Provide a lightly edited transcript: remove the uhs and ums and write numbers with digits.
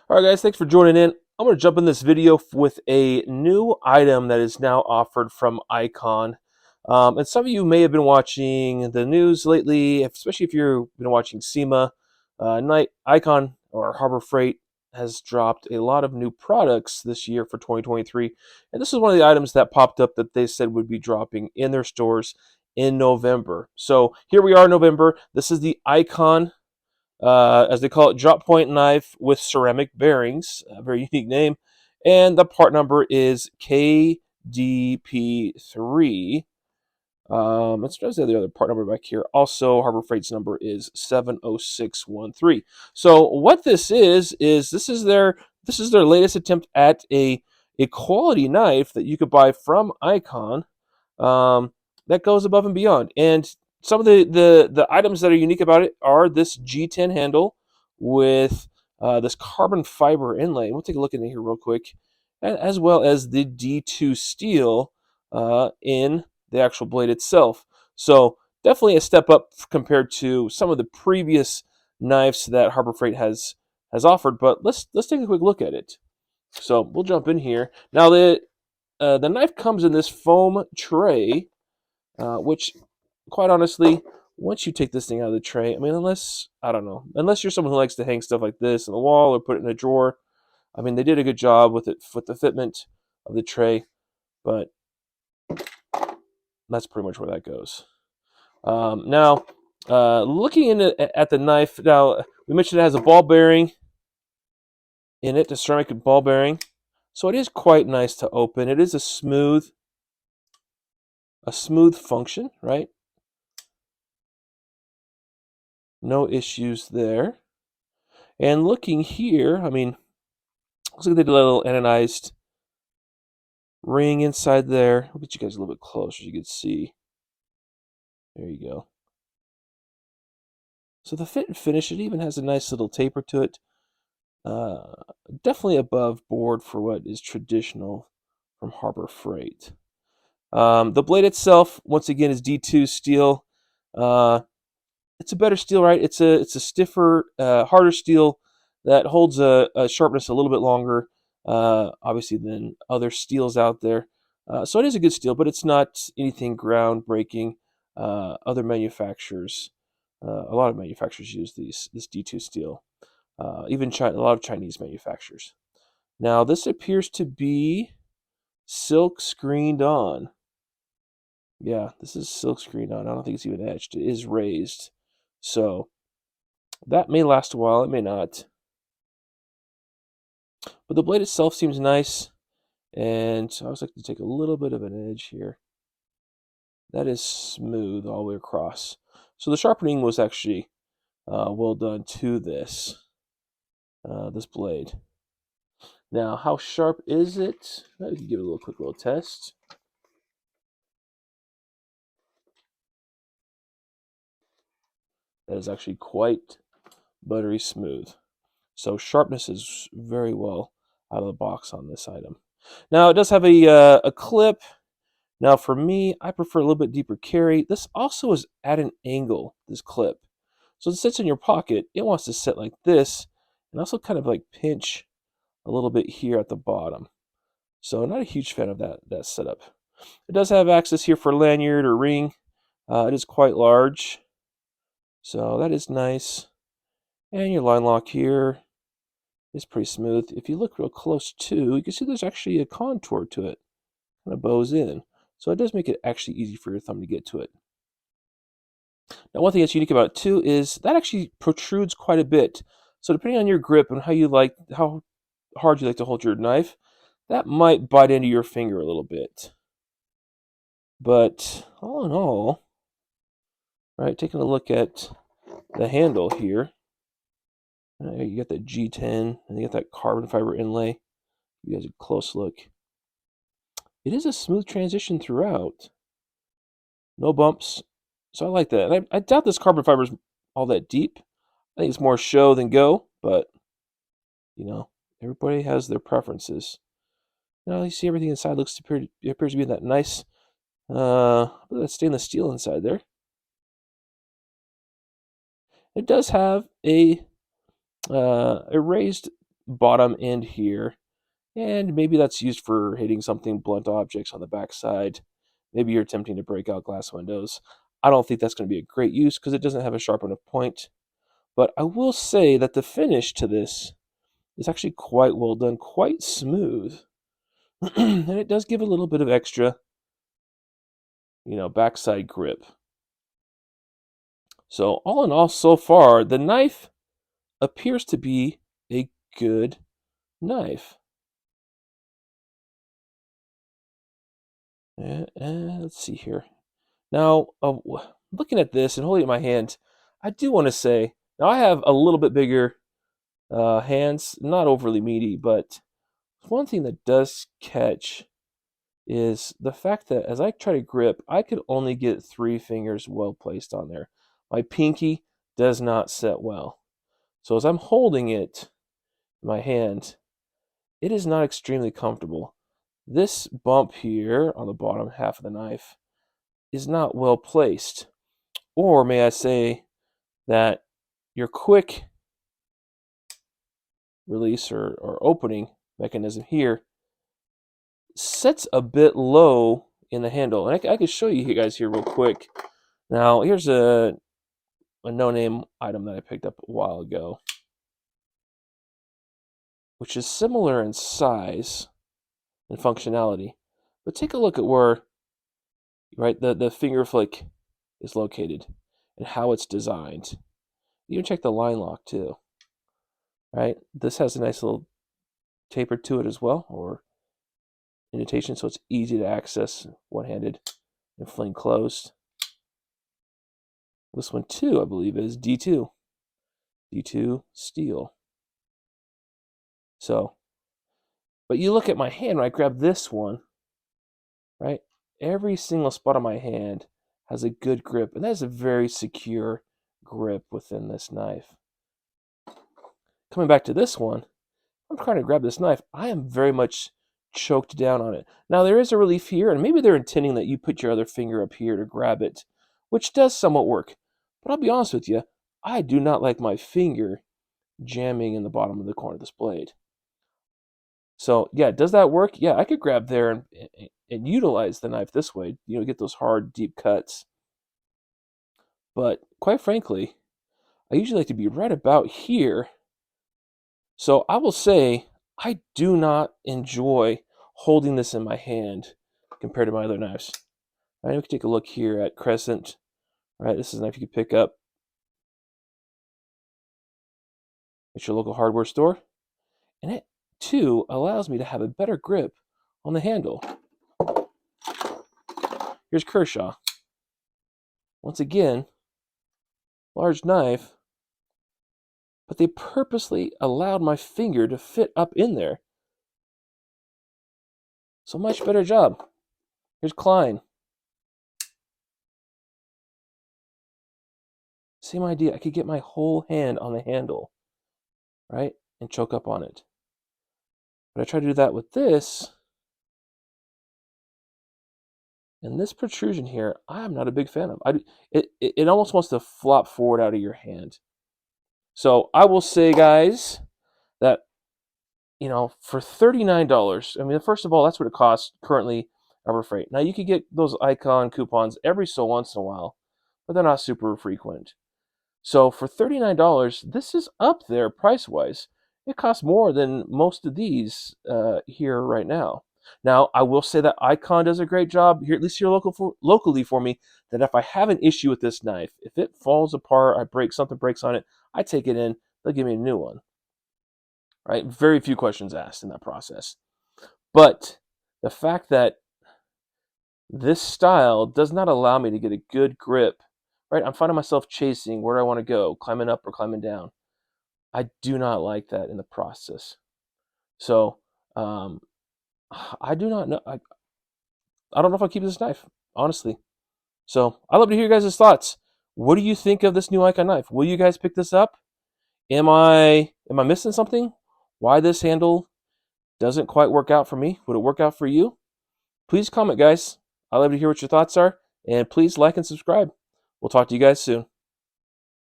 All right, guys, thanks for joining in. I'm going to jump in this video with a new item that is now offered from Icon. And some of you may have been watching the news lately, especially if you've been watching SEMA. Icon or Harbor Freight has dropped a lot of new products this year for 2023. And this is one of the items that popped up that they said would be dropping in their stores in November. So here we are in November. This is the Icon as they call it, drop point knife with ceramic bearings, a very unique name. And the part number is KDP3. Let's try the other part number back here. Also, Harbor Freight's number is 70613. So what this is their latest attempt at a quality knife that you could buy from Icon um, that goes above and beyond. And some of the items that are unique about it are this G10 handle with this carbon fiber inlay. We'll take a look at it here real quick, as well as the D2 steel in the actual blade itself. So definitely a step up compared to some of the previous knives that Harbor Freight has offered. But let's take a quick look at it. So we'll jump in here now. The knife comes in this foam tray, which, quite honestly, once you take this thing out of the tray, I mean, unless you're someone who likes to hang stuff like this on the wall or put it in a drawer, I mean, they did a good job with it, with the fitment of the tray, but that's pretty much where that goes. Now, looking at the knife, now we mentioned it has a ball bearing in it, a ceramic ball bearing, so it is quite nice to open. It is a smooth function, right? No issues there. And looking here, I mean, looks like they did a little anodized ring inside there. I'll get you guys a little bit closer so you can see. There you go. So the fit and finish, it even has a nice little taper to it. Definitely above board for what is traditional from Harbor Freight. The blade itself, once again, is D2 steel. It's a better steel, right? It's a stiffer, harder steel that holds a sharpness a little bit longer, obviously, than other steels out there. So it is a good steel, but it's not anything groundbreaking. Other manufacturers, a lot of manufacturers use this D2 steel. Even a lot of Chinese manufacturers. Now this appears to be silk screened on. Yeah, this is silk screened on. I don't think it's even etched. It is raised. So that may last a while, it may not. But the blade itself seems nice. And I always like to take a little bit of an edge here. That is smooth all the way across. So the sharpening was actually well done to this blade. Now, how sharp is it? I can give it a quick little test. That is actually quite buttery smooth. So sharpness is very well out of the box on this item. Now it does have a clip. Now for me, I prefer a little bit deeper carry. This also is at an angle, this clip. So it sits in your pocket. It wants to sit like this and also kind of like pinch a little bit here at the bottom. So not a huge fan of that setup. It does have access here for lanyard or ring. It is quite large. So that is nice. And your line lock here is pretty smooth. If you look real close too, you can see there's actually a contour to it. Kind of bows in. So it does make it actually easy for your thumb to get to it. Now one thing that's unique about it too is that actually protrudes quite a bit. So depending on your grip and how hard you like to hold your knife, that might bite into your finger a little bit. But all in all, right, taking a look at the handle here, you got that G10 and you got that carbon fiber inlay. You guys a close look. It is a smooth transition throughout. No bumps. So I like that. And I doubt this carbon fiber is all that deep. I think it's more show than go, but everybody has their preferences. You see everything inside appears to be that nice that stainless steel inside there. It does have a raised bottom end here, and maybe that's used for hitting something blunt objects on the backside. Maybe you're attempting to break out glass windows. I don't think that's going to be a great use because it doesn't have a sharp enough point. But I will say that the finish to this is actually quite well done, quite smooth. And it does give a little bit of extra, backside grip. So all in all, so far, the knife appears to be a good knife. Let's see here. Now, looking at this and holding it in my hand, I do want to say, now I have a little bit bigger hands, not overly meaty, but one thing that does catch is the fact that as I try to grip, I could only get 3 fingers well placed on there. My pinky does not set well. So as I'm holding it in my hand, it is not extremely comfortable. This bump here on the bottom half of the knife is not well placed. Or may I say that your quick release or opening mechanism here sets a bit low in the handle. And I can show you guys here real quick. Now, here's a no-name item that I picked up a while ago, which is similar in size and functionality. But take a look at where the finger flick is located and how it's designed. You can check the line lock too. Right? This has a nice little taper to it as well, or indentation, so it's easy to access one-handed and fling closed. This one too, I believe, is D2 steel. So, but you look at my hand when I grab this one, right? Every single spot on my hand has a good grip, and that is a very secure grip within this knife. Coming back to this one, I'm trying to grab this knife. I am very much choked down on it. Now, there is a relief here, and maybe they're intending that you put your other finger up here to grab it, which does somewhat work. But I'll be honest with you, I do not like my finger jamming in the bottom of the corner of this blade. So, yeah, does that work? Yeah, I could grab there and utilize the knife this way, get those hard, deep cuts. But quite frankly, I usually like to be right about here. So I will say I do not enjoy holding this in my hand compared to my other knives. Right, we can take a look here at Crescent. Right, this is a knife you can pick up at your local hardware store. And it, too, allows me to have a better grip on the handle. Here's Kershaw. Once again, large knife, but they purposely allowed my finger to fit up in there. So much better job. Here's Klein. Same idea. I could get my whole hand on the handle, right, and choke up on it. But I try to do that with this. And this protrusion here, I'm not a big fan of. It almost wants to flop forward out of your hand. So I will say, guys, that, for $39, I mean, first of all, that's what it costs currently, Harbor Freight. Now, you could get those Icon coupons every so once in a while, but they're not super frequent. So for $39, this is up there price-wise. It costs more than most of these here right now. Now, I will say that Icon does a great job here, at least here locally for me, that if I have an issue with this knife, if it falls apart, something breaks on it, I take it in, they'll give me a new one. Right? Very few questions asked in that process. But the fact that this style does not allow me to get a good grip, right? I'm finding myself chasing where I want to go, climbing up or climbing down. I do not like that in the process. So, I do not know. I don't know if I'll keep this knife, honestly. So I'd love to hear your guys' thoughts. What do you think of this new Icon knife? Will you guys pick this up? Am I missing something? Why this handle doesn't quite work out for me? Would it work out for you? Please comment, guys. I'd love to hear what your thoughts are. And please like and subscribe. We'll talk to you guys soon.